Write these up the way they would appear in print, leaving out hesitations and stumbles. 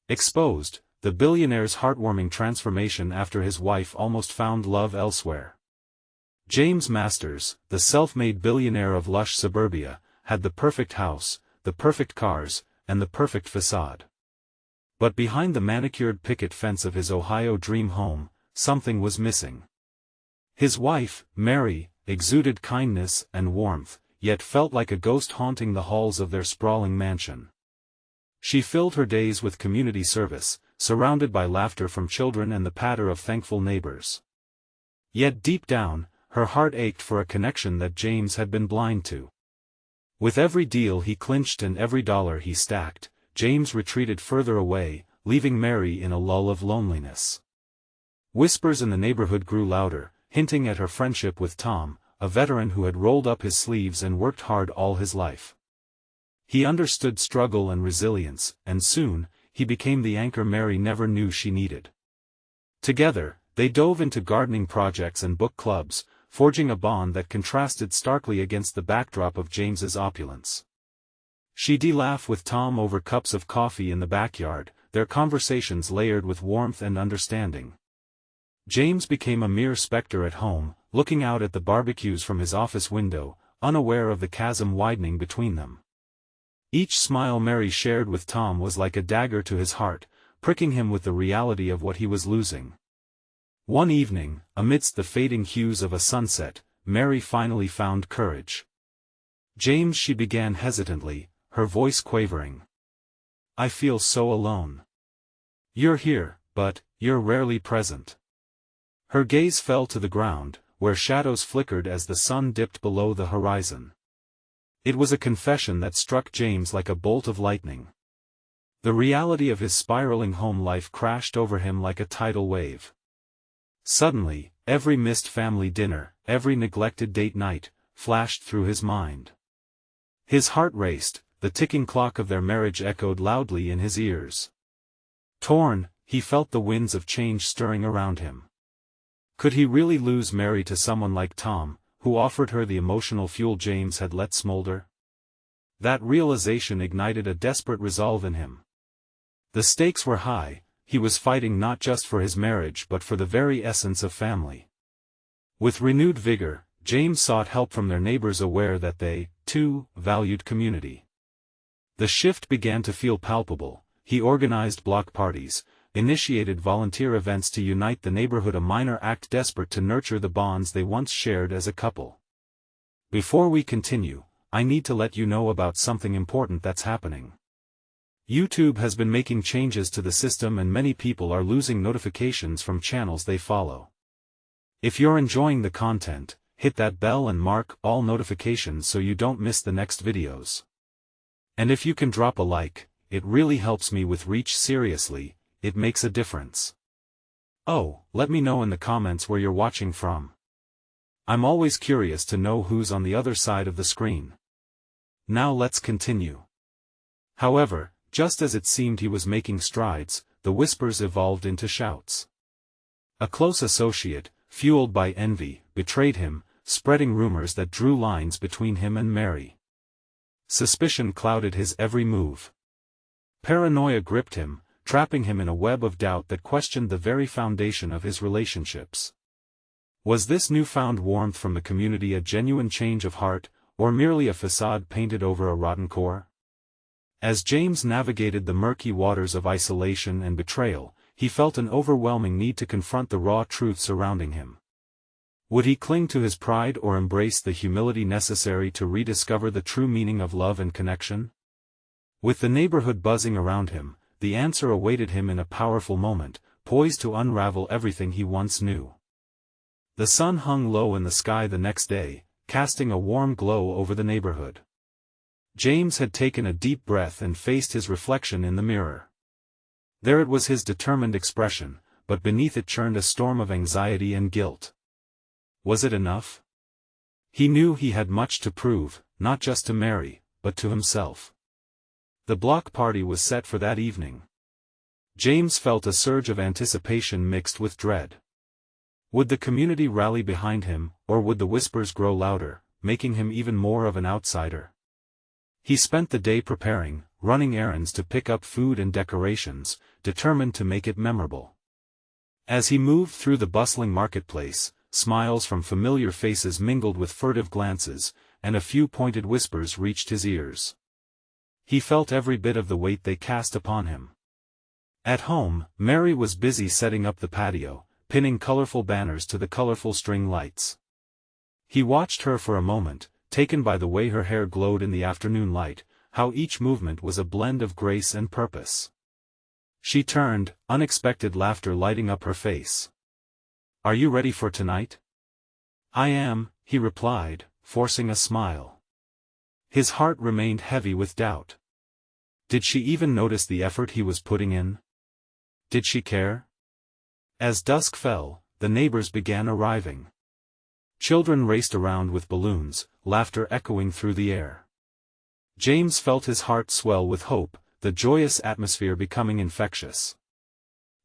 Exposed, the billionaire's heartwarming transformation after his wife almost found love elsewhere. James Masters, the self-made billionaire of lush suburbia, had the perfect house, the perfect cars, and the perfect facade. But behind the manicured picket fence of his Ohio dream home, something was missing. His wife, Mary, exuded kindness and warmth, yet felt like a ghost haunting the halls of their sprawling mansion. She filled her days with community service, surrounded by laughter from children and the patter of thankful neighbors. Yet deep down, her heart ached for a connection that James had been blind to. With every deal he clinched and every dollar he stacked, James retreated further away, leaving Mary in a lull of loneliness. Whispers in the neighborhood grew louder, hinting at her friendship with Tom, a veteran who had rolled up his sleeves and worked hard all his life. He understood struggle and resilience, and soon, he became the anchor Mary never knew she needed. Together, they dove into gardening projects and book clubs, forging a bond that contrasted starkly against the backdrop of James's opulence. She'd laugh with Tom over cups of coffee in the backyard, their conversations layered with warmth and understanding. James became a mere specter at home, looking out at the barbecues from his office window, unaware of the chasm widening between them. Each smile Mary shared with Tom was like a dagger to his heart, pricking him with the reality of what he was losing. One evening, amidst the fading hues of a sunset, Mary finally found courage. "James," she began hesitantly, her voice quavering. "I feel so alone. You're here, but you're rarely present." Her gaze fell to the ground, where shadows flickered as the sun dipped below the horizon. It was a confession that struck James like a bolt of lightning. The reality of his spiraling home life crashed over him like a tidal wave. Suddenly, every missed family dinner, every neglected date night, flashed through his mind. His heart raced, the ticking clock of their marriage echoed loudly in his ears. Torn, he felt the winds of change stirring around him. Could he really lose Mary to someone like Tom, who offered her the emotional fuel James had let smolder? That realization ignited a desperate resolve in him. The stakes were high, he was fighting not just for his marriage but for the very essence of family. With renewed vigor, James sought help from their neighbors, aware that they, too, valued community. The shift began to feel palpable. He organized block parties, initiated volunteer events to unite the neighborhood, a minor act desperate to nurture the bonds they once shared as a couple. Before we continue, I need to let you know about something important that's happening. YouTube has been making changes to the system and many people are losing notifications from channels they follow. If you're enjoying the content, hit that bell and mark all notifications so you don't miss the next videos. And if you can drop a like, it really helps me with reach. Seriously, it makes a difference. Oh, let me know in the comments where you're watching from. I'm always curious to know who's on the other side of the screen. Now let's continue. However, just as it seemed he was making strides, the whispers evolved into shouts. A close associate, fueled by envy, betrayed him, spreading rumors that drew lines between him and Mary. Suspicion clouded his every move. Paranoia gripped him, trapping him in a web of doubt that questioned the very foundation of his relationships. Was this newfound warmth from the community a genuine change of heart, or merely a facade painted over a rotten core? As James navigated the murky waters of isolation and betrayal, he felt an overwhelming need to confront the raw truth surrounding him. Would he cling to his pride or embrace the humility necessary to rediscover the true meaning of love and connection? With the neighborhood buzzing around him, the answer awaited him in a powerful moment, poised to unravel everything he once knew. The sun hung low in the sky the next day, casting a warm glow over the neighborhood. James had taken a deep breath and faced his reflection in the mirror. There it was, his determined expression, but beneath it churned a storm of anxiety and guilt. Was it enough? He knew he had much to prove, not just to Mary, but to himself. The block party was set for that evening. James felt a surge of anticipation mixed with dread. Would the community rally behind him, or would the whispers grow louder, making him even more of an outsider? He spent the day preparing, running errands to pick up food and decorations, determined to make it memorable. As he moved through the bustling marketplace, smiles from familiar faces mingled with furtive glances, and a few pointed whispers reached his ears. He felt every bit of the weight they cast upon him. At home, Mary was busy setting up the patio, pinning colorful banners to the colorful string lights. He watched her for a moment, taken by the way her hair glowed in the afternoon light, how each movement was a blend of grace and purpose. She turned, unexpected laughter lighting up her face. "Are you ready for tonight?" "I am," he replied, forcing a smile. His heart remained heavy with doubt. Did she even notice the effort he was putting in? Did she care? As dusk fell, the neighbors began arriving. Children raced around with balloons, laughter echoing through the air. James felt his heart swell with hope, the joyous atmosphere becoming infectious.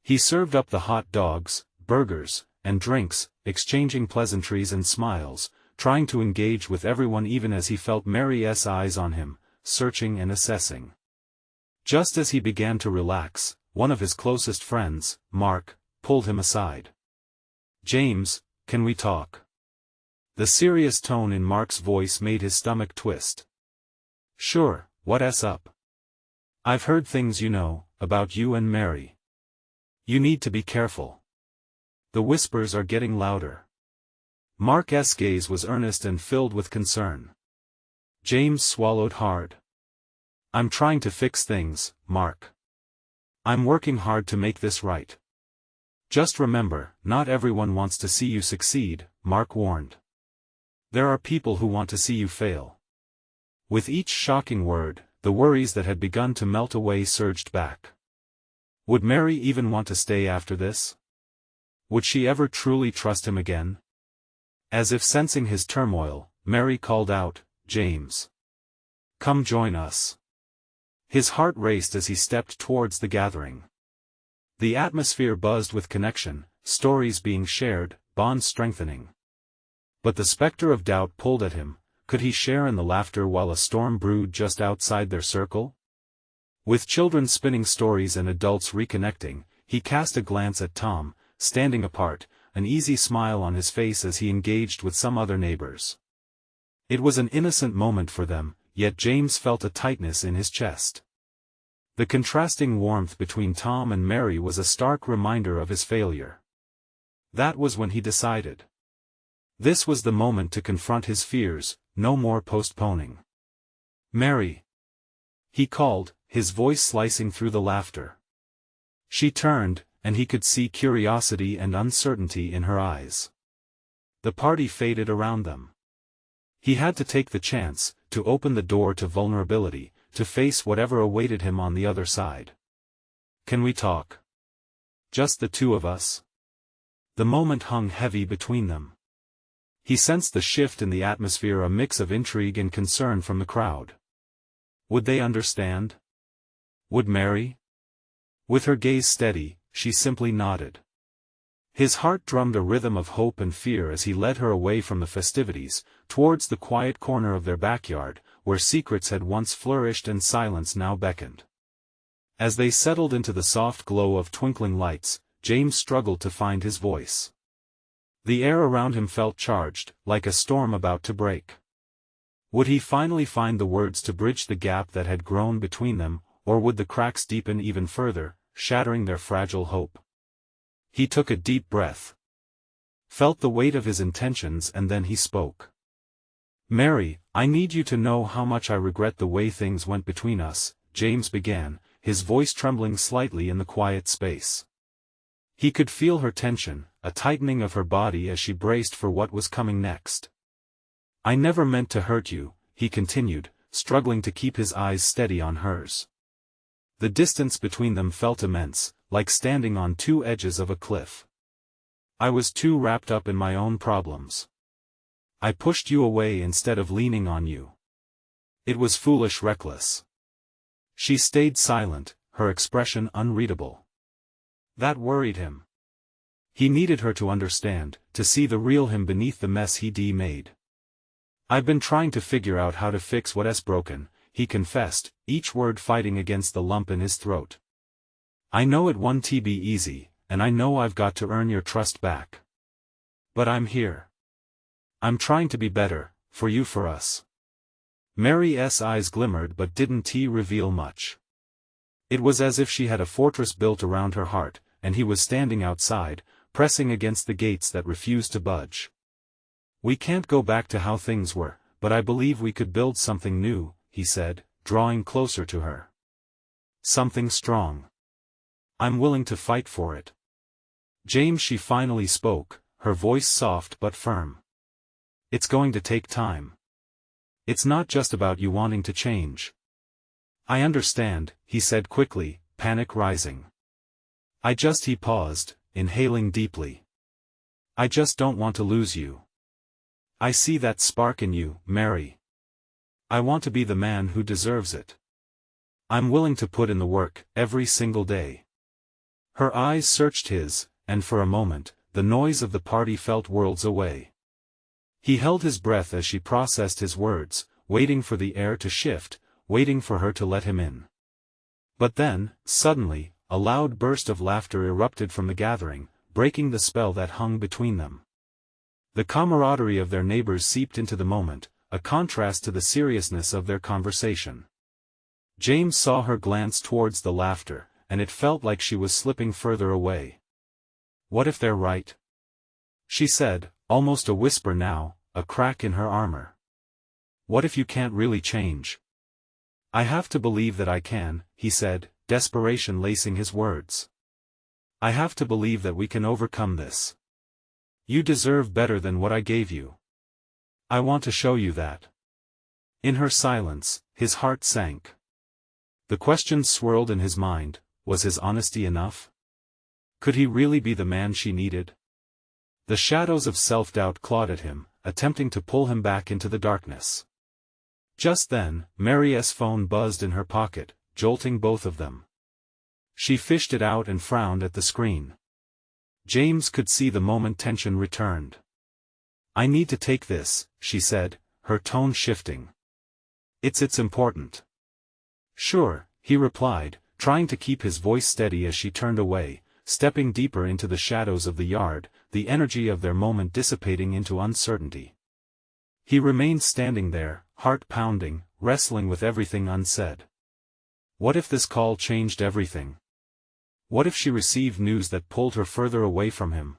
He served up the hot dogs, burgers, and drinks, exchanging pleasantries and smiles, trying to engage with everyone even as he felt Mary's eyes on him, searching and assessing. Just as he began to relax, one of his closest friends, Mark, pulled him aside. "James, can we talk?" The serious tone in Mark's voice made his stomach twist. "Sure, what's up? I've heard things about you and Mary. You need to be careful." The whispers are getting louder. Mark's gaze was earnest and filled with concern. James swallowed hard. "I'm trying to fix things, Mark. I'm working hard to make this right. Just remember, not everyone wants to see you succeed," Mark warned. "There are people who want to see you fail." With each shocking word, the worries that had begun to melt away surged back. Would Mary even want to stay after this? Would she ever truly trust him again? As if sensing his turmoil, Mary called out, "James. Come join us." His heart raced as he stepped towards the gathering. The atmosphere buzzed with connection, stories being shared, bonds strengthening. But the specter of doubt pulled at him. Could he share in the laughter while a storm brewed just outside their circle? With children spinning stories and adults reconnecting, he cast a glance at Tom, standing apart, an easy smile on his face as he engaged with some other neighbors. It was an innocent moment for them, yet James felt a tightness in his chest. The contrasting warmth between Tom and Mary was a stark reminder of his failure. That was when he decided. This was the moment to confront his fears, no more postponing. "Mary!" he called, his voice slicing through the laughter. She turned, and he could see curiosity and uncertainty in her eyes. The party faded around them. He had to take the chance, to open the door to vulnerability, to face whatever awaited him on the other side. "Can we talk? Just the two of us?" The moment hung heavy between them. He sensed the shift in the atmosphere, a mix of intrigue and concern from the crowd. Would they understand? Would Mary? With her gaze steady, she simply nodded. His heart drummed a rhythm of hope and fear as he led her away from the festivities, towards the quiet corner of their backyard, where secrets had once flourished and silence now beckoned. As they settled into the soft glow of twinkling lights, James struggled to find his voice. The air around him felt charged, like a storm about to break. Would he finally find the words to bridge the gap that had grown between them, or would the cracks deepen even further, shattering their fragile hope? He took a deep breath, felt the weight of his intentions, and then he spoke. "Mary, I need you to know how much I regret the way things went between us," James began, his voice trembling slightly in the quiet space. He could feel her tension, a tightening of her body as she braced for what was coming next. "I never meant to hurt you," he continued, struggling to keep his eyes steady on hers. The distance between them felt immense, like standing on two edges of a cliff. "I was too wrapped up in my own problems. I pushed you away instead of leaning on you. It was foolish, reckless." She stayed silent, her expression unreadable. That worried him. He needed her to understand, to see the real him beneath the mess he'd made. "I've been trying to figure out how to fix what's broken," he confessed, each word fighting against the lump in his throat. "I know it won't be easy, and I know I've got to earn your trust back. But I'm here. I'm trying to be better, for you, for us." Mary's eyes glimmered but didn't reveal much. It was as if she had a fortress built around her heart, and he was standing outside, pressing against the gates that refused to budge. "We can't go back to how things were, but I believe we could build something new," he said, drawing closer to her. "Something strong. I'm willing to fight for it." "James," she finally spoke, her voice soft but firm. "It's going to take time. It's not just about you wanting to change." "I understand," he said quickly, panic rising. He paused, inhaling deeply. "I just don't want to lose you. I see that spark in you, Mary. I want to be the man who deserves it. I'm willing to put in the work, every single day." Her eyes searched his, and for a moment, the noise of the party felt worlds away. He held his breath as she processed his words, waiting for the air to shift, waiting for her to let him in. But then, suddenly, a loud burst of laughter erupted from the gathering, breaking the spell that hung between them. The camaraderie of their neighbors seeped into the moment, a contrast to the seriousness of their conversation. James saw her glance towards the laughter, and it felt like she was slipping further away. "What if they're right?" she said, almost a whisper now, a crack in her armor. "What if you can't really change?" "I have to believe that I can," he said, desperation lacing his words. "I have to believe that we can overcome this. You deserve better than what I gave you. I want to show you that." In her silence, his heart sank. The questions swirled in his mind: was his honesty enough? Could he really be the man she needed? The shadows of self-doubt clawed at him, attempting to pull him back into the darkness. Just then, Mary's phone buzzed in her pocket, jolting both of them. She fished it out and frowned at the screen. James could see the moment tension returned. "I need to take this," she said, her tone shifting. It's important." "Sure," he replied, trying to keep his voice steady as she turned away, stepping deeper into the shadows of the yard, the energy of their moment dissipating into uncertainty. He remained standing there, heart pounding, wrestling with everything unsaid. What if this call changed everything? What if she received news that pulled her further away from him?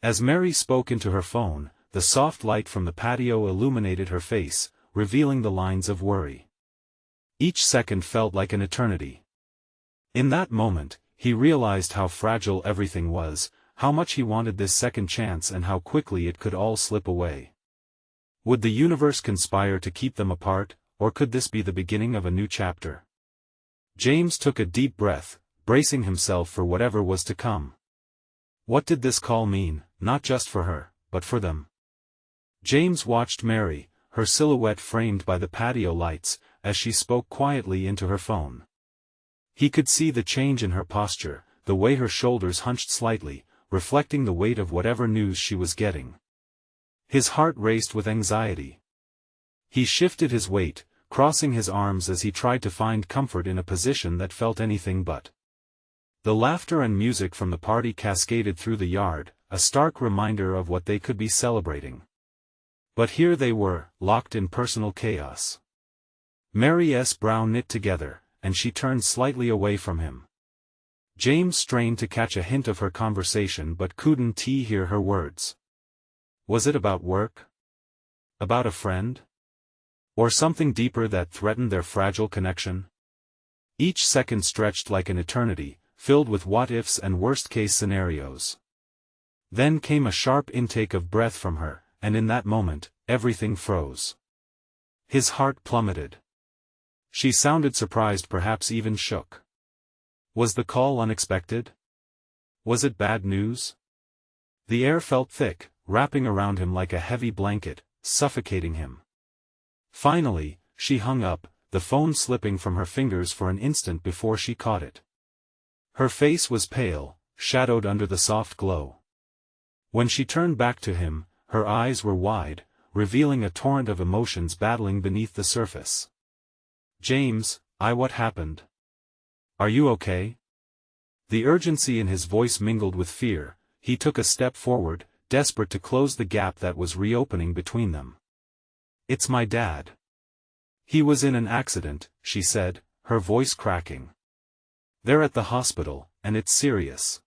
As Mary spoke into her phone, the soft light from the patio illuminated her face, revealing the lines of worry. Each second felt like an eternity. In that moment, he realized how fragile everything was, how much he wanted this second chance and how quickly it could all slip away. Would the universe conspire to keep them apart, or could this be the beginning of a new chapter? James took a deep breath, bracing himself for whatever was to come. What did this call mean, not just for her, but for them? James watched Mary, her silhouette framed by the patio lights, as she spoke quietly into her phone. He could see the change in her posture, the way her shoulders hunched slightly, reflecting the weight of whatever news she was getting. His heart raced with anxiety. He shifted his weight, crossing his arms as he tried to find comfort in a position that felt anything but. The laughter and music from the party cascaded through the yard, a stark reminder of what they could be celebrating. But here they were, locked in personal chaos. Mary's brow knit together, and she turned slightly away from him. James strained to catch a hint of her conversation but couldn't hear her words. Was it about work? About a friend? Or something deeper that threatened their fragile connection? Each second stretched like an eternity, filled with what-ifs and worst-case scenarios. Then came a sharp intake of breath from her, and in that moment, everything froze. His heart plummeted. She sounded surprised, perhaps even shook. Was the call unexpected? Was it bad news? The air felt thick, wrapping around him like a heavy blanket, suffocating him. Finally, she hung up, the phone slipping from her fingers for an instant before she caught it. Her face was pale, shadowed under the soft glow. When she turned back to him, her eyes were wide, revealing a torrent of emotions battling beneath the surface. James, what happened? Are you okay? The urgency in his voice mingled with fear. He took a step forward, desperate to close the gap that was reopening between them. It's my dad. He was in an accident, she said, her voice cracking. They're at the hospital, and it's serious.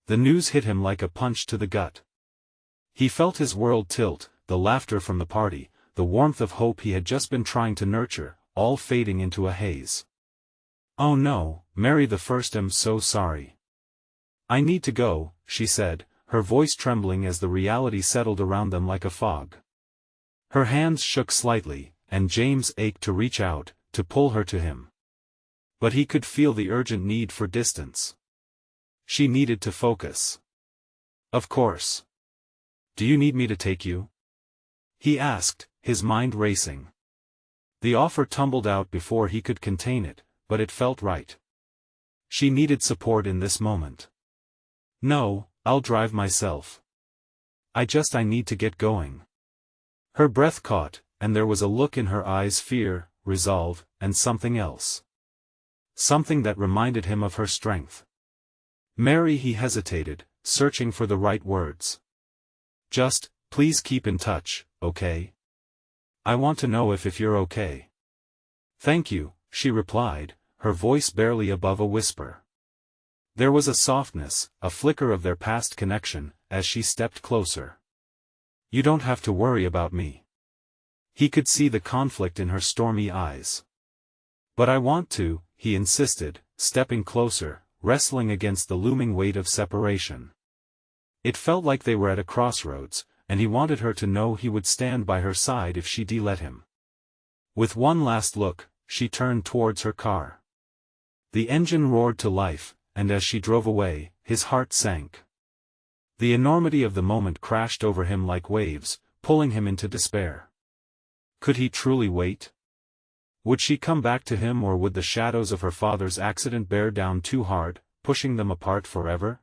The news hit him like a punch to the gut. He felt his world tilt, the laughter from the party, the warmth of hope he had just been trying to nurture, all fading into a haze. Oh no, Mary the First, I'm so sorry. I need to go, she said, her voice trembling as the reality settled around them like a fog. Her hands shook slightly, and James ached to reach out, to pull her to him. But he could feel the urgent need for distance. She needed to focus. Of course. Do you need me to take you? He asked, his mind racing. The offer tumbled out before he could contain it, but it felt right. She needed support in this moment. No, I'll drive myself. I need to get going. Her breath caught, and there was a look in her eyes, fear, resolve, and something else. Something that reminded him of her strength. Mary, he hesitated, searching for the right words. Just, please keep in touch, okay? I want to know if you're okay. Thank you, she replied, her voice barely above a whisper. There was a softness, a flicker of their past connection, as she stepped closer. You don't have to worry about me. He could see the conflict in her stormy eyes. But I want to, he insisted, stepping closer, wrestling against the looming weight of separation. It felt like they were at a crossroads, and he wanted her to know he would stand by her side if she'd let him. With one last look, she turned towards her car. The engine roared to life, and as she drove away, his heart sank. The enormity of the moment crashed over him like waves, pulling him into despair. Could he truly wait? Would she come back to him, or would the shadows of her father's accident bear down too hard, pushing them apart forever?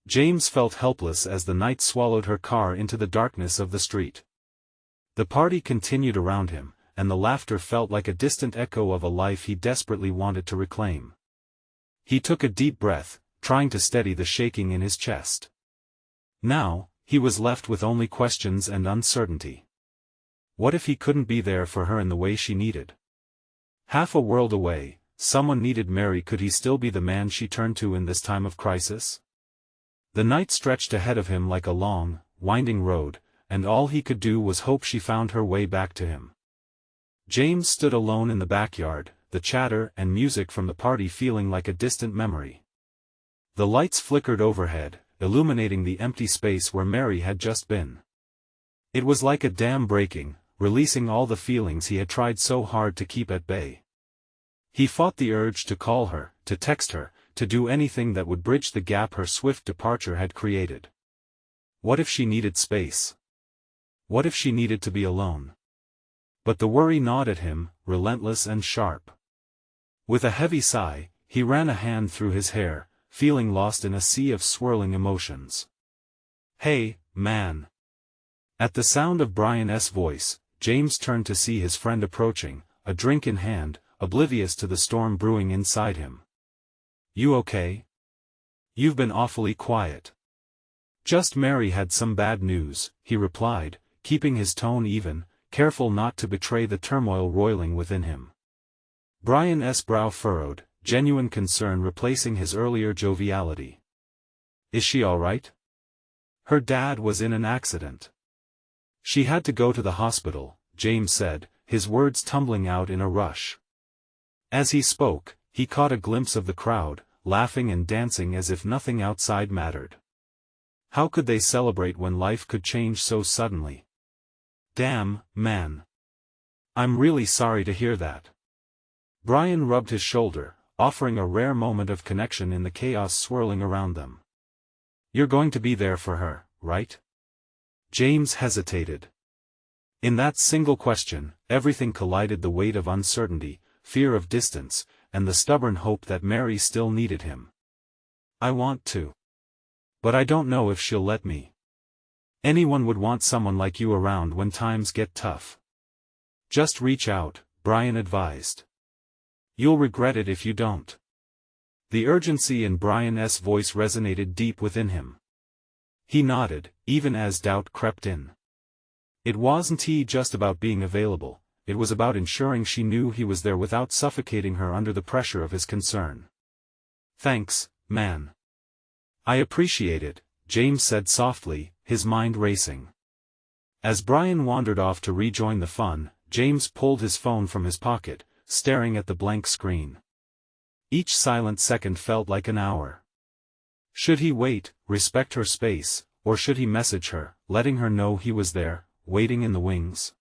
James felt helpless as the night swallowed her car into the darkness of the street. The party continued around him, and the laughter felt like a distant echo of a life he desperately wanted to reclaim. He took a deep breath, trying to steady the shaking in his chest. Now, he was left with only questions and uncertainty. What if he couldn't be there for her in the way she needed? Half a world away, someone needed Mary. Could he still be the man she turned to in this time of crisis? The night stretched ahead of him like a long, winding road, and all he could do was hope she found her way back to him. James stood alone in the backyard, the chatter and music from the party feeling like a distant memory. The lights flickered overhead, illuminating the empty space where Mary had just been. It was like a dam breaking, releasing all the feelings he had tried so hard to keep at bay. He fought the urge to call her, to text her, to do anything that would bridge the gap her swift departure had created. What if she needed space? What if she needed to be alone? But the worry gnawed at him, relentless and sharp. With a heavy sigh, he ran a hand through his hair, feeling lost in a sea of swirling emotions. Hey, man. At the sound of Brian's voice, James turned to see his friend approaching, a drink in hand, oblivious to the storm brewing inside him. You okay? You've been awfully quiet. Just Mary had some bad news, he replied, keeping his tone even, careful not to betray the turmoil roiling within him. Brian's brow furrowed, genuine concern replacing his earlier joviality. Is she all right? Her dad was in an accident. She had to go to the hospital, James said, his words tumbling out in a rush. As he spoke, he caught a glimpse of the crowd, laughing and dancing as if nothing outside mattered. How could they celebrate when life could change so suddenly? Damn, man. I'm really sorry to hear that. Brian rubbed his shoulder, offering a rare moment of connection in the chaos swirling around them. You're going to be there for her, right? James hesitated. In that single question, everything collided: the weight of uncertainty, fear of distance, and the stubborn hope that Mary still needed him. I want to. But I don't know if she'll let me. Anyone would want someone like you around when times get tough. Just reach out, Brian advised. You'll regret it if you don't. The urgency in Brian's voice resonated deep within him. He nodded, even as doubt crept in. It wasn't just about being available, it was about ensuring she knew he was there without suffocating her under the pressure of his concern. Thanks, man. I appreciate it, James said softly, his mind racing. As Brian wandered off to rejoin the fun, James pulled his phone from his pocket, staring at the blank screen. Each silent second felt like an hour. Should he wait, respect her space, or should he message her, letting her know he was there, waiting in the wings?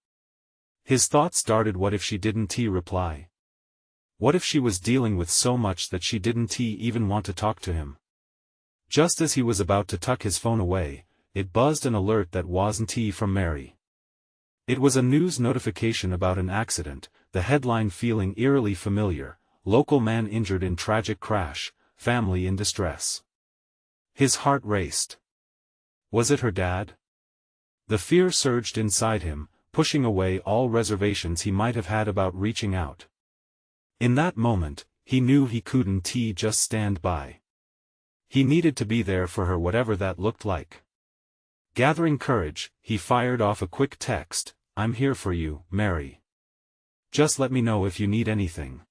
His thoughts darted. What if she didn't reply? What if she was dealing with so much that she didn't even want to talk to him? Just as he was about to tuck his phone away, it buzzed an alert that wasn't from Mary. It was a news notification about an accident, the headline feeling eerily familiar: local man injured in tragic crash, family in distress. His heart raced. Was it her dad? The fear surged inside him, pushing away all reservations he might have had about reaching out. In that moment, he knew he couldn't just stand by. He needed to be there for her, whatever that looked like. Gathering courage, he fired off a quick text: "I'm here for you, Mary. Just let me know if you need anything."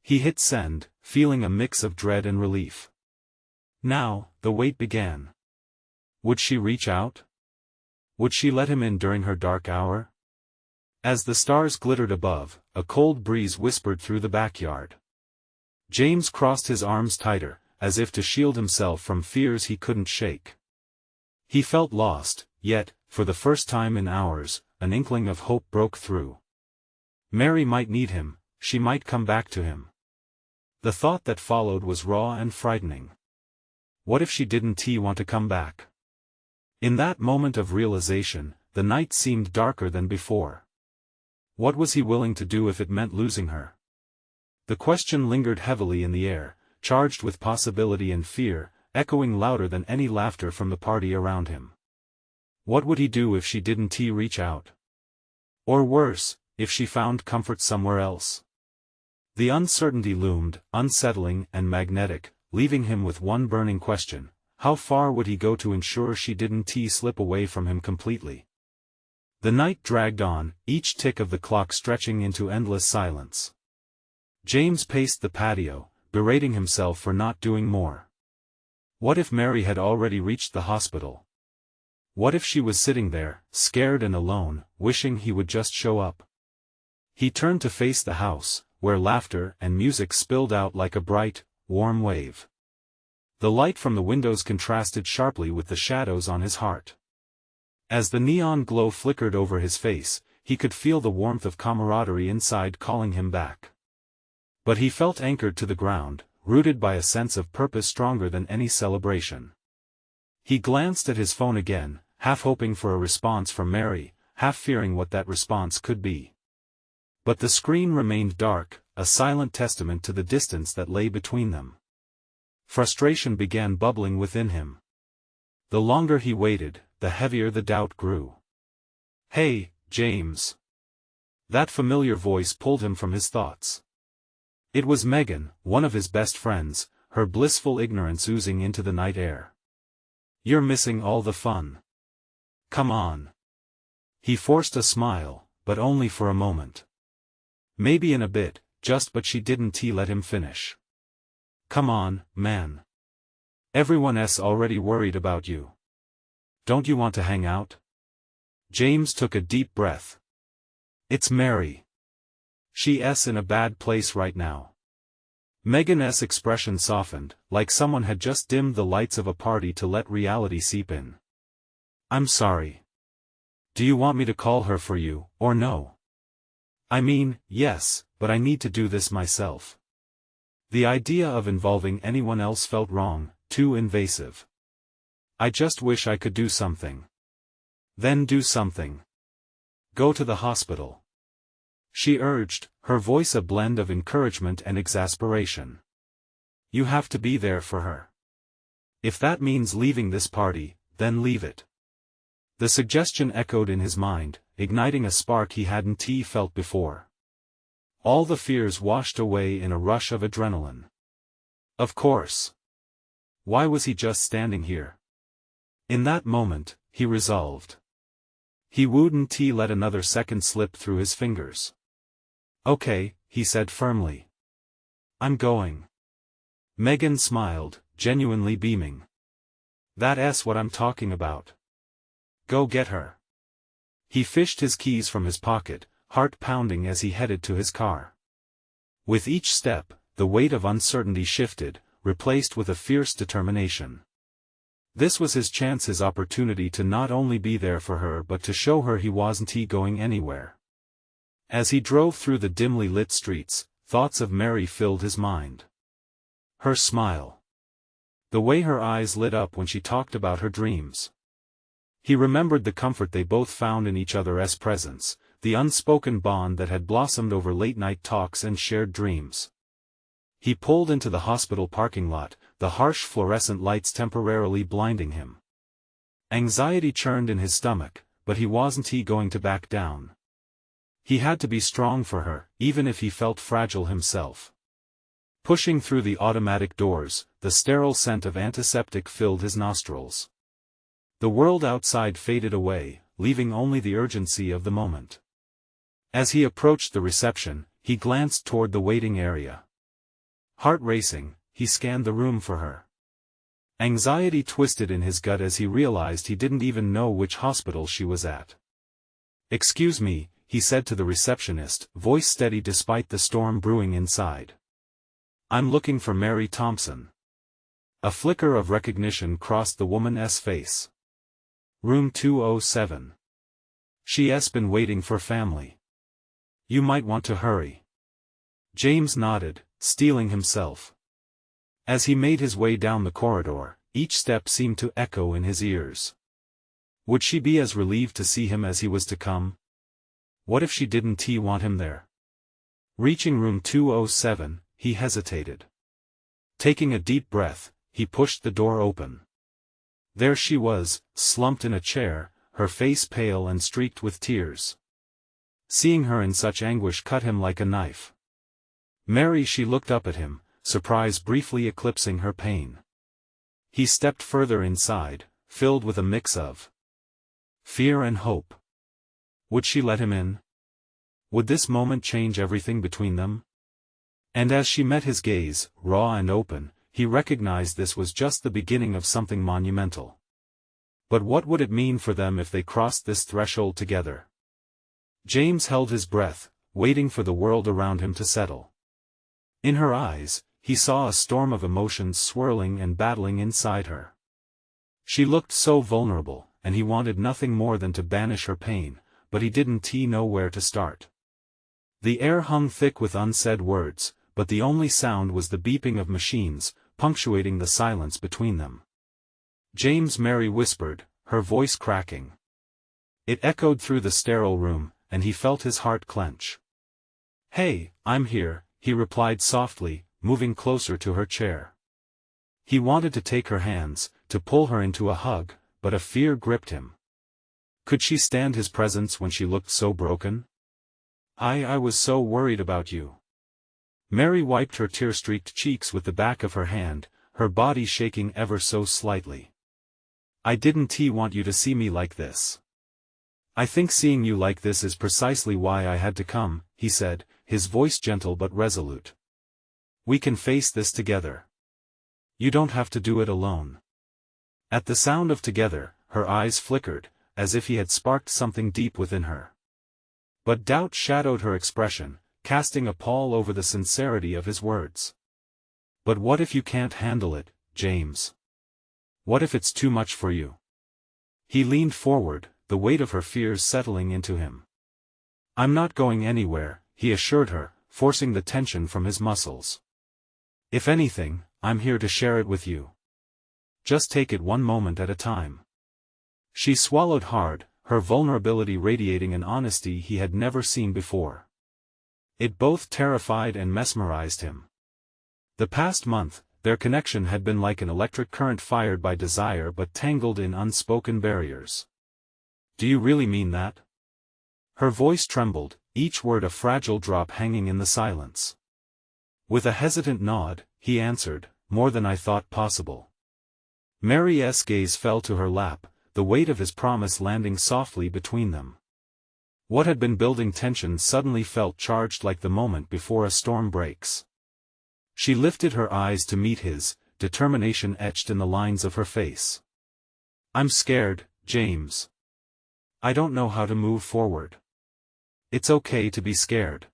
He hit send, feeling a mix of dread and relief. Now, the wait began. Would she reach out? Would she let him in during her dark hour? As the stars glittered above, a cold breeze whispered through the backyard. James crossed his arms tighter, as if to shield himself from fears he couldn't shake. He felt lost, yet, for the first time in hours, an inkling of hope broke through. Mary might need him, she might come back to him. The thought that followed was raw and frightening. What if she didn't want to come back? In that moment of realization, the night seemed darker than before. What was he willing to do if it meant losing her? The question lingered heavily in the air, charged with possibility and fear, echoing louder than any laughter from the party around him. What would he do if she didn't reach out? Or worse, if she found comfort somewhere else? The uncertainty loomed, unsettling and magnetic, leaving him with one burning question: how far would he go to ensure she didn't slip away from him completely? The night dragged on, each tick of the clock stretching into endless silence. James paced the patio, berating himself for not doing more. What if Mary had already reached the hospital? What if she was sitting there, scared and alone, wishing he would just show up? He turned to face the house, where laughter and music spilled out like a bright, warm wave. The light from the windows contrasted sharply with the shadows on his heart. As the neon glow flickered over his face, he could feel the warmth of camaraderie inside calling him back. But he felt anchored to the ground, rooted by a sense of purpose stronger than any celebration. He glanced at his phone again, half hoping for a response from Mary, half fearing what that response could be. But the screen remained dark, a silent testament to the distance that lay between them. Frustration began bubbling within him. The longer he waited, the heavier the doubt grew. "Hey, James." That familiar voice pulled him from his thoughts. It was Megan, one of his best friends, her blissful ignorance oozing into the night air. "You're missing all the fun. Come on." He forced a smile, but only for a moment. Maybe in a bit, but she didn't let him finish. "Come on, man. Everyone's already worried about you. Don't you want to hang out?" James took a deep breath. It's Mary. She's in a bad place right now. Megan's expression softened, like someone had just dimmed the lights of a party to let reality seep in. "I'm sorry. Do you want me to call her for you, or no?" "I mean, yes, but I need to do this myself." The idea of involving anyone else felt wrong, too invasive. "I just wish I could do something." "Then do something. Go to the hospital," she urged, her voice a blend of encouragement and exasperation. "You have to be there for her. If that means leaving this party, then leave it." The suggestion echoed in his mind, igniting a spark he hadn't felt before. All the fears washed away in a rush of adrenaline. Of course. Why was he just standing here? In that moment, he resolved. He wouldn't let another second slip through his fingers. Okay, he said firmly. I'm going. Megan smiled, genuinely beaming. That's what I'm talking about. Go get her. He fished his keys from his pocket, heart pounding as he headed to his car. With each step, the weight of uncertainty shifted, replaced with a fierce determination. This was his chance, his opportunity to not only be there for her but to show her he wasn't going anywhere. As he drove through the dimly lit streets, thoughts of Mary filled his mind. Her smile. The way her eyes lit up when she talked about her dreams. He remembered the comfort they both found in each other's presence, the unspoken bond that had blossomed over late-night talks and shared dreams. He pulled into the hospital parking lot, the harsh fluorescent lights temporarily blinding him. Anxiety churned in his stomach, but he wasn't going to back down. He had to be strong for her, even if he felt fragile himself. Pushing through the automatic doors, the sterile scent of antiseptic filled his nostrils. The world outside faded away, leaving only the urgency of the moment. As he approached the reception, he glanced toward the waiting area. Heart racing, he scanned the room for her. Anxiety twisted in his gut as he realized he didn't even know which hospital she was at. "Excuse me," he said to the receptionist, voice steady despite the storm brewing inside. "I'm looking for Mary Thompson." A flicker of recognition crossed the woman's face. "Room 207. She's been waiting for family. You might want to hurry." James nodded, steeling himself. As he made his way down the corridor, each step seemed to echo in his ears. Would she be as relieved to see him as he was to come? What if she didn't want him there? Reaching room 207, he hesitated. Taking a deep breath, he pushed the door open. There she was, slumped in a chair, her face pale and streaked with tears. Seeing her in such anguish cut him like a knife. "Mary," she looked up at him, surprise briefly eclipsing her pain. He stepped further inside, filled with a mix of fear and hope. Would she let him in? Would this moment change everything between them? And as she met his gaze, raw and open, he recognized this was just the beginning of something monumental. But what would it mean for them if they crossed this threshold together? James held his breath, waiting for the world around him to settle. In her eyes, he saw a storm of emotions swirling and battling inside her. She looked so vulnerable, and he wanted nothing more than to banish her pain, but he didn't know where to start. The air hung thick with unsaid words, but the only sound was the beeping of machines, punctuating the silence between them. "James," Mary whispered, her voice cracking. It echoed through the sterile room, and he felt his heart clench. "Hey, I'm here," he replied softly, moving closer to her chair. He wanted to take her hands, to pull her into a hug, but a fear gripped him. Could she stand his presence when she looked so broken? I was so worried about you." Mary wiped her tear-streaked cheeks with the back of her hand, her body shaking ever so slightly. "I didn't want you to see me like this. I think seeing you like this is precisely why I had to come," he said, his voice gentle but resolute. "We can face this together. You don't have to do it alone." At the sound of "together," her eyes flickered, as if he had sparked something deep within her. But doubt shadowed her expression, casting a pall over the sincerity of his words. "But what if you can't handle it, James? What if it's too much for you?" He leaned forward, the weight of her fears settling into him. "I'm not going anywhere," he assured her, forcing the tension from his muscles. "If anything, I'm here to share it with you. Just take it one moment at a time." She swallowed hard, her vulnerability radiating an honesty he had never seen before. It both terrified and mesmerized him. The past month, their connection had been like an electric current fired by desire but tangled in unspoken barriers. "Do you really mean that?" Her voice trembled, each word a fragile drop hanging in the silence. With a hesitant nod, he answered, "More than I thought possible." Mary's gaze fell to her lap, the weight of his promise landing softly between them. What had been building tension suddenly felt charged like the moment before a storm breaks. She lifted her eyes to meet his, determination etched in the lines of her face. "I'm scared, James. I don't know how to move forward." "It's okay to be scared."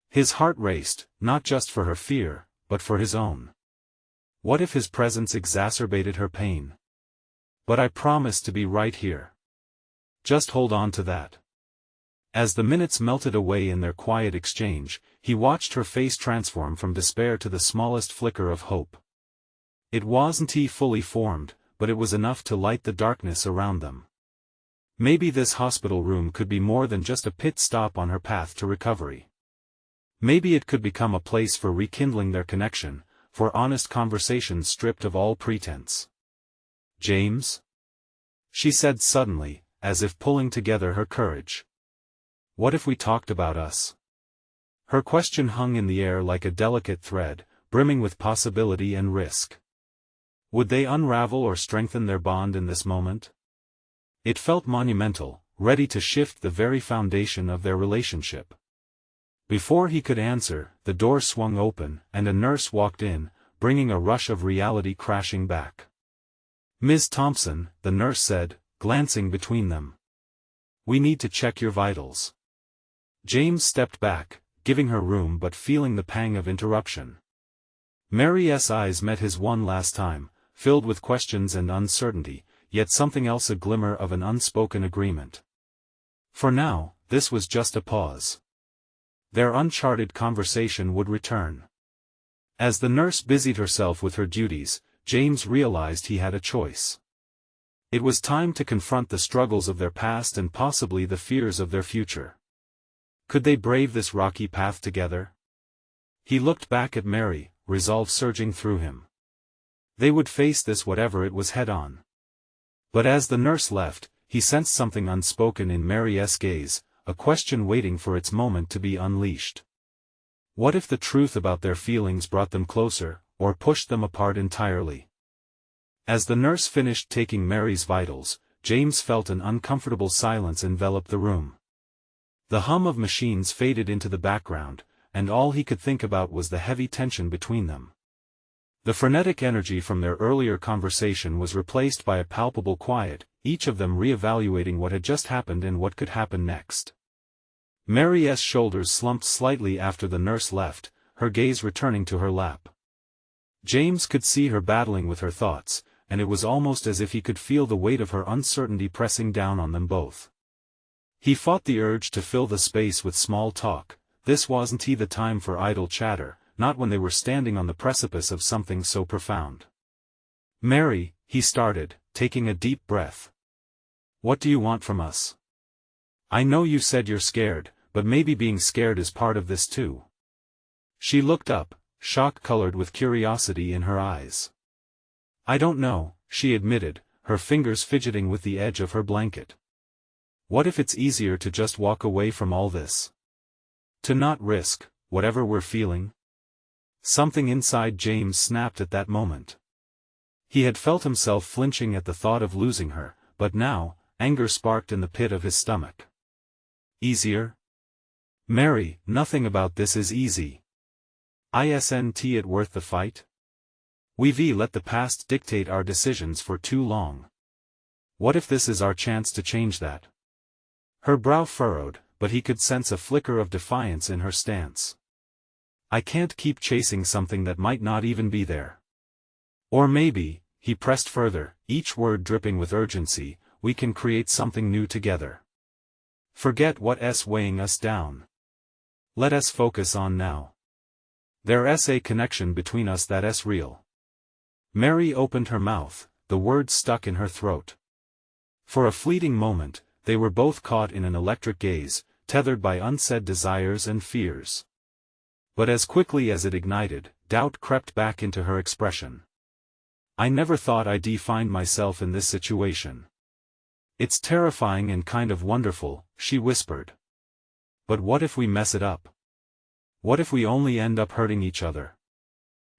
His heart raced, not just for her fear, but for his own. What if his presence exacerbated her pain? "But I promise to be right here. Just hold on to that." As the minutes melted away in their quiet exchange, he watched her face transform from despair to the smallest flicker of hope. It wasn't fully formed, but it was enough to light the darkness around them. Maybe this hospital room could be more than just a pit stop on her path to recovery. Maybe it could become a place for rekindling their connection, for honest conversations stripped of all pretense. "James?" she said suddenly, as if pulling together her courage. "What if we talked about us?" Her question hung in the air like a delicate thread, brimming with possibility and risk. Would they unravel or strengthen their bond in this moment? It felt monumental, ready to shift the very foundation of their relationship. Before he could answer, the door swung open, and a nurse walked in, bringing a rush of reality crashing back. "Ms. Thompson," the nurse said, glancing between them. "We need to check your vitals." James stepped back, giving her room but feeling the pang of interruption. Mary's eyes met his one last time, filled with questions and uncertainty, yet something else, a glimmer of an unspoken agreement. For now, this was just a pause. Their uncharted conversation would return. As the nurse busied herself with her duties, James realized he had a choice. It was time to confront the struggles of their past and possibly the fears of their future. Could they brave this rocky path together? He looked back at Mary, resolve surging through him. They would face this whatever it was head-on. But as the nurse left, he sensed something unspoken in Mary's gaze, a question waiting for its moment to be unleashed. What if the truth about their feelings brought them closer, or pushed them apart entirely? As the nurse finished taking Mary's vitals, James felt an uncomfortable silence envelop the room. The hum of machines faded into the background, and all he could think about was the heavy tension between them. The frenetic energy from their earlier conversation was replaced by a palpable quiet, each of them reevaluating what had just happened and what could happen next. Mary's shoulders slumped slightly after the nurse left, her gaze returning to her lap. James could see her battling with her thoughts, and it was almost as if he could feel the weight of her uncertainty pressing down on them both. He fought the urge to fill the space with small talk. This wasn't the time for idle chatter, not when they were standing on the precipice of something so profound. "Mary," he started, taking a deep breath. "What do you want from us? I know you said you're scared, but maybe being scared is part of this too." She looked up, shock-colored with curiosity in her eyes. "I don't know," she admitted, her fingers fidgeting with the edge of her blanket. "What if it's easier to just walk away from all this? To not risk whatever we're feeling?" Something inside James snapped at that moment. He had felt himself flinching at the thought of losing her, but now, anger sparked in the pit of his stomach. "Easier? Mary, nothing about this is easy. Isn't it worth the fight? We've let the past dictate our decisions for too long. What if this is our chance to change that?" Her brow furrowed, but he could sense a flicker of defiance in her stance. "I can't keep chasing something that might not even be there. Or maybe," he pressed further, each word dripping with urgency, "we can create something new together. Forget what's weighing us down. Let us focus on now. There's a connection between us that's real." Mary opened her mouth, the words stuck in her throat. For a fleeting moment, they were both caught in an electric gaze, tethered by unsaid desires and fears. But as quickly as it ignited, doubt crept back into her expression. "I never thought I'd find myself in this situation. It's terrifying and kind of wonderful," she whispered. But what if we mess it up? What if we only end up hurting each other?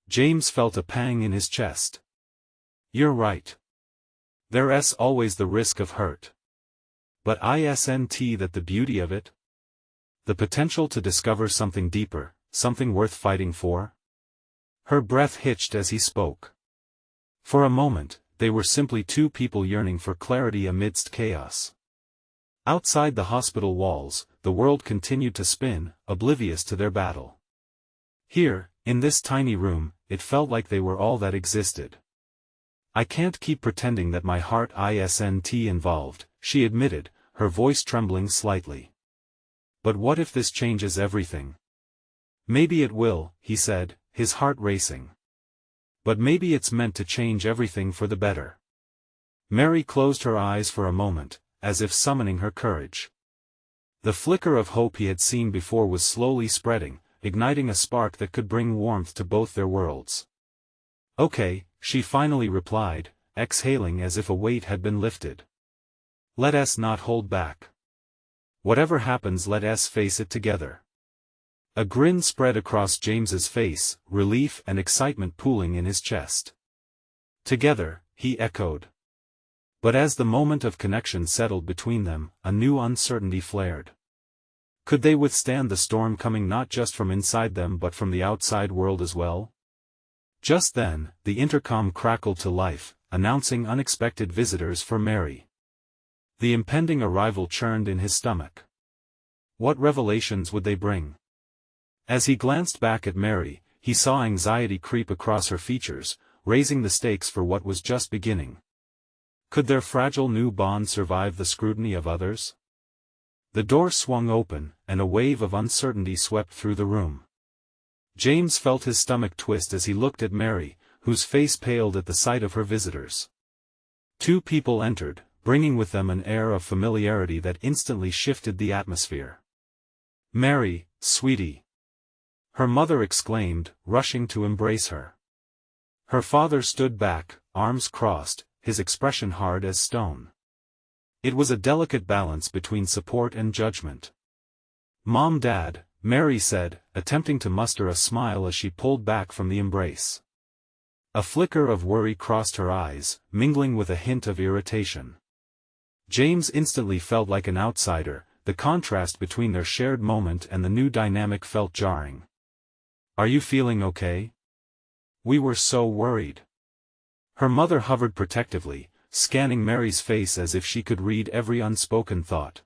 James felt a pang in his chest. You're right. There's always the risk of hurt. But isn't that the beauty of it? The potential to discover something deeper, something worth fighting for? Her breath hitched as he spoke. For a moment, they were simply two people yearning for clarity amidst chaos. Outside the hospital walls, the world continued to spin, oblivious to their battle. Here, in this tiny room, it felt like they were all that existed. I can't keep pretending that my heart isn't involved, she admitted, her voice trembling slightly. But what if this changes everything? Maybe it will, he said, his heart racing. But maybe it's meant to change everything for the better. Mary closed her eyes for a moment, as if summoning her courage. The flicker of hope he had seen before was slowly spreading, igniting a spark that could bring warmth to both their worlds. Okay, she finally replied, exhaling as if a weight had been lifted. Let us not hold back. Whatever happens, let us face it together. A grin spread across James's face, relief and excitement pooling in his chest. Together, he echoed. But as the moment of connection settled between them, a new uncertainty flared. Could they withstand the storm coming not just from inside them but from the outside world as well? Just then, the intercom crackled to life, announcing unexpected visitors for Mary. The impending arrival churned in his stomach. What revelations would they bring? As he glanced back at Mary, he saw anxiety creep across her features, raising the stakes for what was just beginning. Could their fragile new bond survive the scrutiny of others? The door swung open, and a wave of uncertainty swept through the room. James felt his stomach twist as he looked at Mary, whose face paled at the sight of her visitors. Two people entered, bringing with them an air of familiarity that instantly shifted the atmosphere. Mary, sweetie! Her mother exclaimed, rushing to embrace her. Her father stood back, arms crossed, his expression hard as stone. It was a delicate balance between support and judgment. Mom, Dad, Mary said, attempting to muster a smile as she pulled back from the embrace. A flicker of worry crossed her eyes, mingling with a hint of irritation. James instantly felt like an outsider, the contrast between their shared moment and the new dynamic felt jarring. Are you feeling okay? We were so worried. Her mother hovered protectively, scanning Mary's face as if she could read every unspoken thought.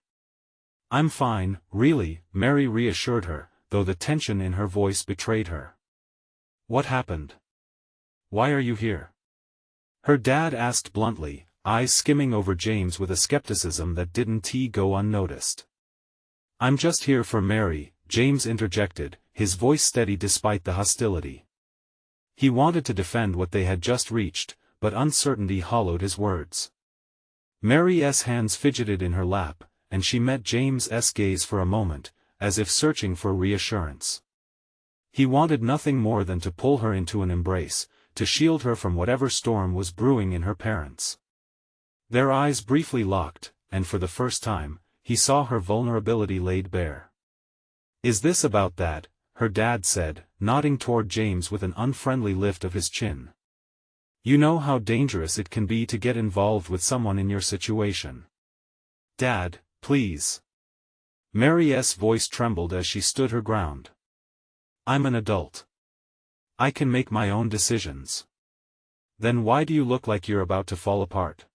I'm fine, really, Mary reassured her, though the tension in her voice betrayed her. What happened? Why are you here? Her dad asked bluntly, eyes skimming over James with a skepticism that didn't go unnoticed. I'm just here for Mary, James interjected, his voice steady despite the hostility. He wanted to defend what they had just reached, but uncertainty hollowed his words. Mary's hands fidgeted in her lap, and she met James's gaze for a moment, as if searching for reassurance. He wanted nothing more than to pull her into an embrace, to shield her from whatever storm was brewing in her parents. Their eyes briefly locked, and for the first time, he saw her vulnerability laid bare. Is this about that? Her dad said, nodding toward James with an unfriendly lift of his chin. You know how dangerous it can be to get involved with someone in your situation. Dad, please. Mary's voice trembled as she stood her ground. I'm an adult. I can make my own decisions. Then why do you look like you're about to fall apart?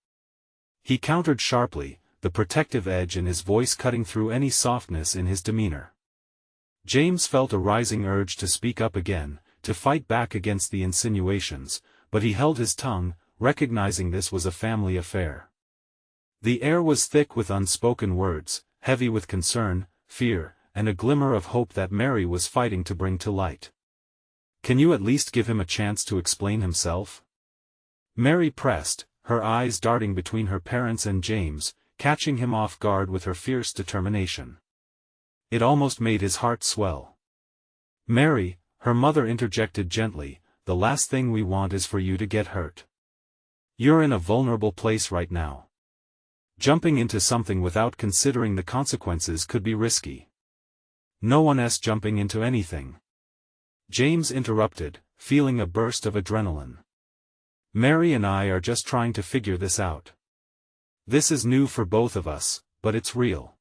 He countered sharply, the protective edge in his voice cutting through any softness in his demeanor. James felt a rising urge to speak up again, to fight back against the insinuations, but he held his tongue, recognizing this was a family affair. The air was thick with unspoken words, heavy with concern, fear, and a glimmer of hope that Mary was fighting to bring to light. Can you at least give him a chance to explain himself? Mary pressed, her eyes darting between her parents and James, catching him off guard with her fierce determination. It almost made his heart swell. Mary, her mother interjected gently, the last thing we want is for you to get hurt. You're in a vulnerable place right now. Jumping into something without considering the consequences could be risky. No one's jumping into anything. James interrupted, feeling a burst of adrenaline. Mary and I are just trying to figure this out. This is new for both of us, but it's real.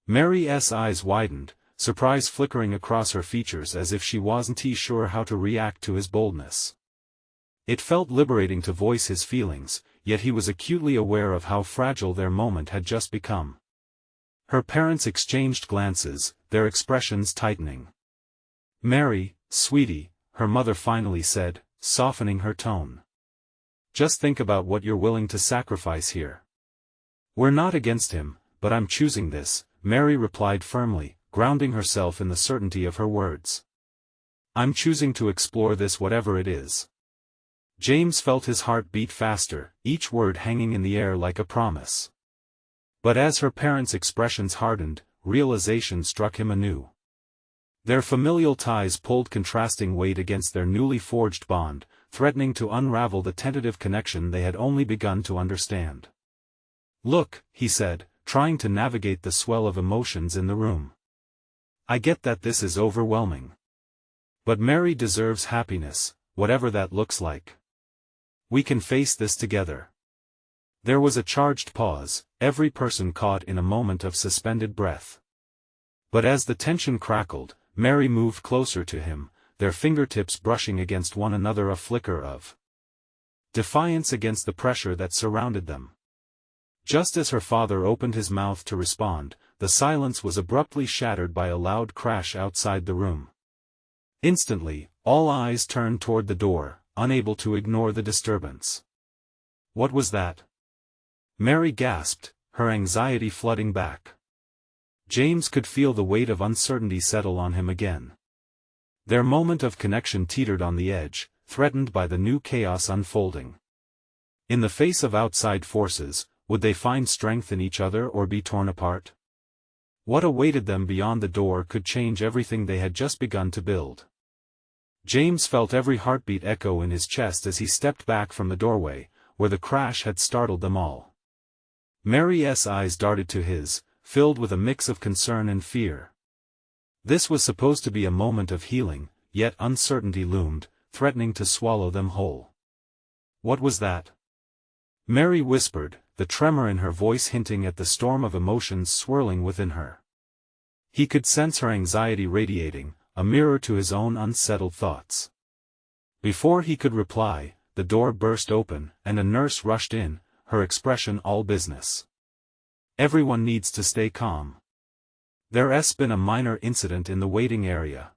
Mary's eyes widened, surprise flickering across her features as if she wasn't sure how to react to his boldness. It felt liberating to voice his feelings, yet he was acutely aware of how fragile their moment had just become. Her parents exchanged glances, their expressions tightening. "Mary, sweetie," her mother finally said, softening her tone. "Just think about what you're willing to sacrifice here." "We're not against him, but I'm choosing this," Mary replied firmly, grounding herself in the certainty of her words. "I'm choosing to explore this whatever it is." James felt his heart beat faster, each word hanging in the air like a promise. But as her parents' expressions hardened, realization struck him anew. Their familial ties pulled contrasting weight against their newly forged bond, threatening to unravel the tentative connection they had only begun to understand. "Look," he said, trying to navigate the swell of emotions in the room. "I get that this is overwhelming. But Mary deserves happiness, whatever that looks like. We can face this together." There was a charged pause, every person caught in a moment of suspended breath. But as the tension crackled, Mary moved closer to him, their fingertips brushing against one another, a flicker of defiance against the pressure that surrounded them. Just as her father opened his mouth to respond, the silence was abruptly shattered by a loud crash outside the room. Instantly, all eyes turned toward the door, unable to ignore the disturbance. "What was that?" Mary gasped, her anxiety flooding back. James could feel the weight of uncertainty settle on him again. Their moment of connection teetered on the edge, threatened by the new chaos unfolding. In the face of outside forces, would they find strength in each other or be torn apart? What awaited them beyond the door could change everything they had just begun to build. James felt every heartbeat echo in his chest as he stepped back from the doorway, where the crash had startled them all. Mary's eyes darted to his, filled with a mix of concern and fear. This was supposed to be a moment of healing, yet uncertainty loomed, threatening to swallow them whole. "What was that?" Mary whispered, the tremor in her voice hinting at the storm of emotions swirling within her. He could sense her anxiety radiating, a mirror to his own unsettled thoughts. Before he could reply, the door burst open, and a nurse rushed in, her expression all business. "Everyone needs to stay calm. There's been a minor incident in the waiting area.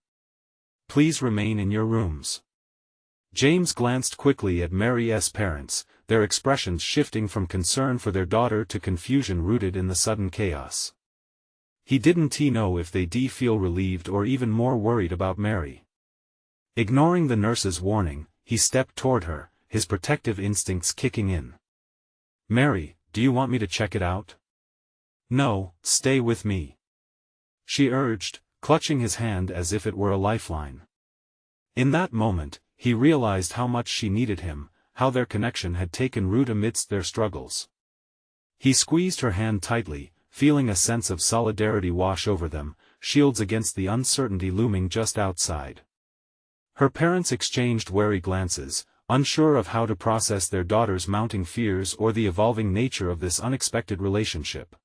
Please remain in your rooms." James glanced quickly at Mary's parents, their expressions shifting from concern for their daughter to confusion rooted in the sudden chaos. He didn't know if they'd feel relieved or even more worried about Mary. Ignoring the nurse's warning, he stepped toward her, his protective instincts kicking in. "Mary, do you want me to check it out?" "No, stay with me," she urged, clutching his hand as if it were a lifeline. In that moment, he realized how much she needed him, how their connection had taken root amidst their struggles. He squeezed her hand tightly, feeling a sense of solidarity wash over them, shields against the uncertainty looming just outside. Her parents exchanged wary glances, unsure of how to process their daughter's mounting fears or the evolving nature of this unexpected relationship.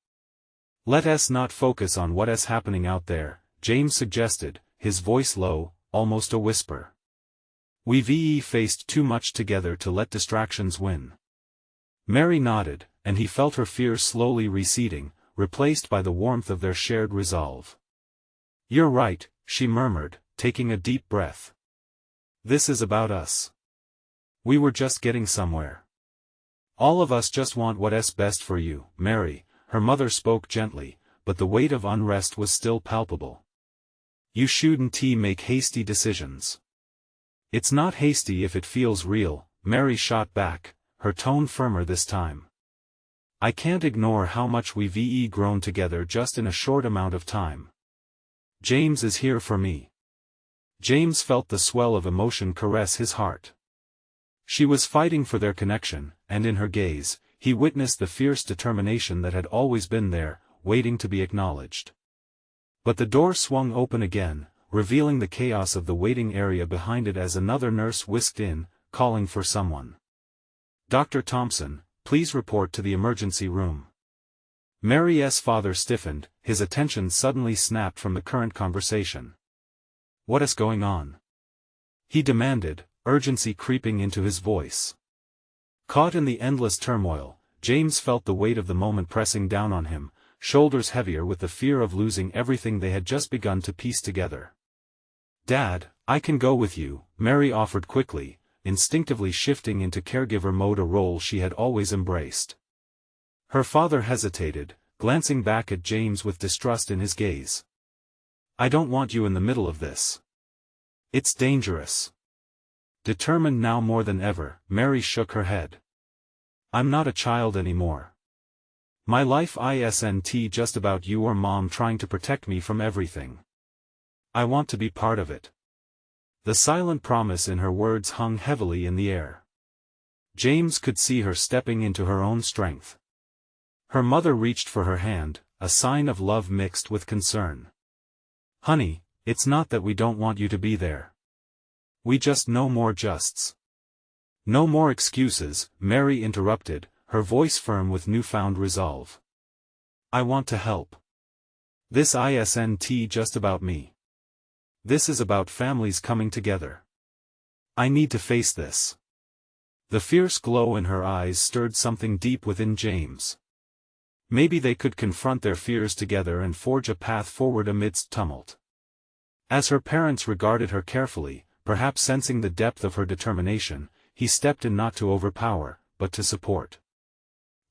"Let us not focus on what's happening out there," James suggested, his voice low, almost a whisper. "We've faced too much together to let distractions win." Mary nodded, and he felt her fears slowly receding, replaced by the warmth of their shared resolve. "You're right," she murmured, taking a deep breath. "This is about us. We were just getting somewhere. All of us just want what's best for you, Mary," her mother spoke gently, but the weight of unrest was still palpable. "You shouldn't make hasty decisions." "It's not hasty if it feels real," Mary shot back, her tone firmer this time. "I can't ignore how much we've grown together just in a short amount of time. James is here for me." James felt the swell of emotion caress his heart. She was fighting for their connection, and in her gaze, he witnessed the fierce determination that had always been there, waiting to be acknowledged. But the door swung open again, revealing the chaos of the waiting area behind it as another nurse whisked in, calling for someone. "Dr. Thompson, please report to the emergency room." Mary's father stiffened, his attention suddenly snapped from the current conversation. "What is going on?" he demanded, urgency creeping into his voice. Caught in the endless turmoil, James felt the weight of the moment pressing down on him, shoulders heavier with the fear of losing everything they had just begun to piece together. "Dad, I can go with you," Mary offered quickly, instinctively shifting into caregiver mode, a role she had always embraced. Her father hesitated, glancing back at James with distrust in his gaze. "I don't want you in the middle of this. It's dangerous." Determined now more than ever, Mary shook her head. "I'm not a child anymore. My life isn't just about you or Mom trying to protect me from everything. I want to be part of it." The silent promise in her words hung heavily in the air. James could see her stepping into her own strength. Her mother reached for her hand, a sign of love mixed with concern. "Honey, it's not that we don't want you to be there. We just no more justs." "No more excuses," Mary interrupted, her voice firm with newfound resolve. "I want to help. This isn't just about me. This is about families coming together. I need to face this." The fierce glow in her eyes stirred something deep within James. Maybe they could confront their fears together and forge a path forward amidst tumult. As her parents regarded her carefully, perhaps sensing the depth of her determination, he stepped in, not to overpower, but to support.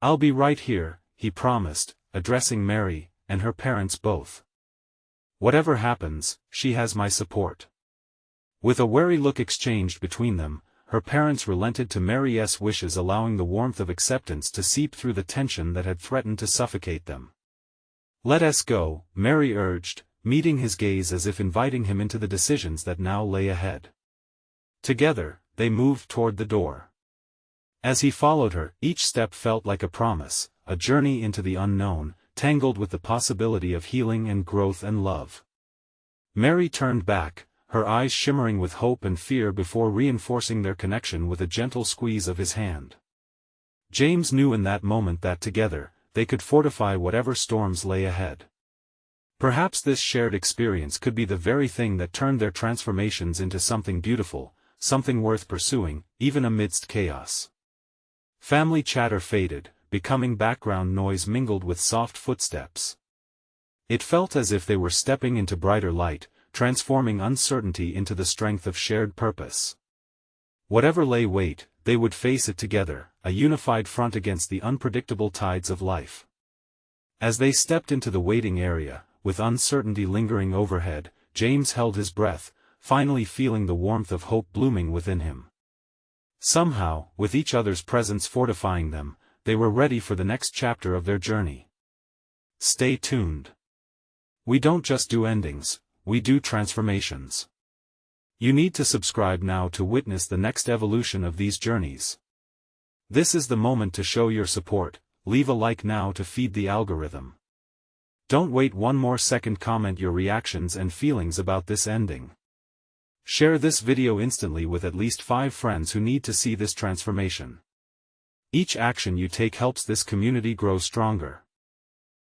"I'll be right here," he promised, addressing Mary, and her parents both. "Whatever happens, she has my support." With a wary look exchanged between them, her parents relented to Mary's wishes, allowing the warmth of acceptance to seep through the tension that had threatened to suffocate them. "Let us go," Mary urged, meeting his gaze as if inviting him into the decisions that now lay ahead. Together, they moved toward the door. As he followed her, each step felt like a promise, a journey into the unknown, tangled with the possibility of healing and growth and love. Mary turned back, her eyes shimmering with hope and fear before reinforcing their connection with a gentle squeeze of his hand. James knew in that moment that together, they could fortify whatever storms lay ahead. Perhaps this shared experience could be the very thing that turned their transformations into something beautiful, something worth pursuing, even amidst chaos. Family chatter faded, becoming background noise mingled with soft footsteps. It felt as if they were stepping into brighter light, transforming uncertainty into the strength of shared purpose. Whatever lay wait, they would face it together, a unified front against the unpredictable tides of life. As they stepped into the waiting area, with uncertainty lingering overhead, James held his breath, finally feeling the warmth of hope blooming within him. Somehow, with each other's presence fortifying them, they were ready for the next chapter of their journey. Stay tuned. We don't just do endings, we do transformations. You need to subscribe now to witness the next evolution of these journeys. This is the moment to show your support. Leave a like now to feed the algorithm. Don't wait one more second, comment your reactions and feelings about this ending. Share this video instantly with at least 5 friends who need to see this transformation. Each action you take helps this community grow stronger.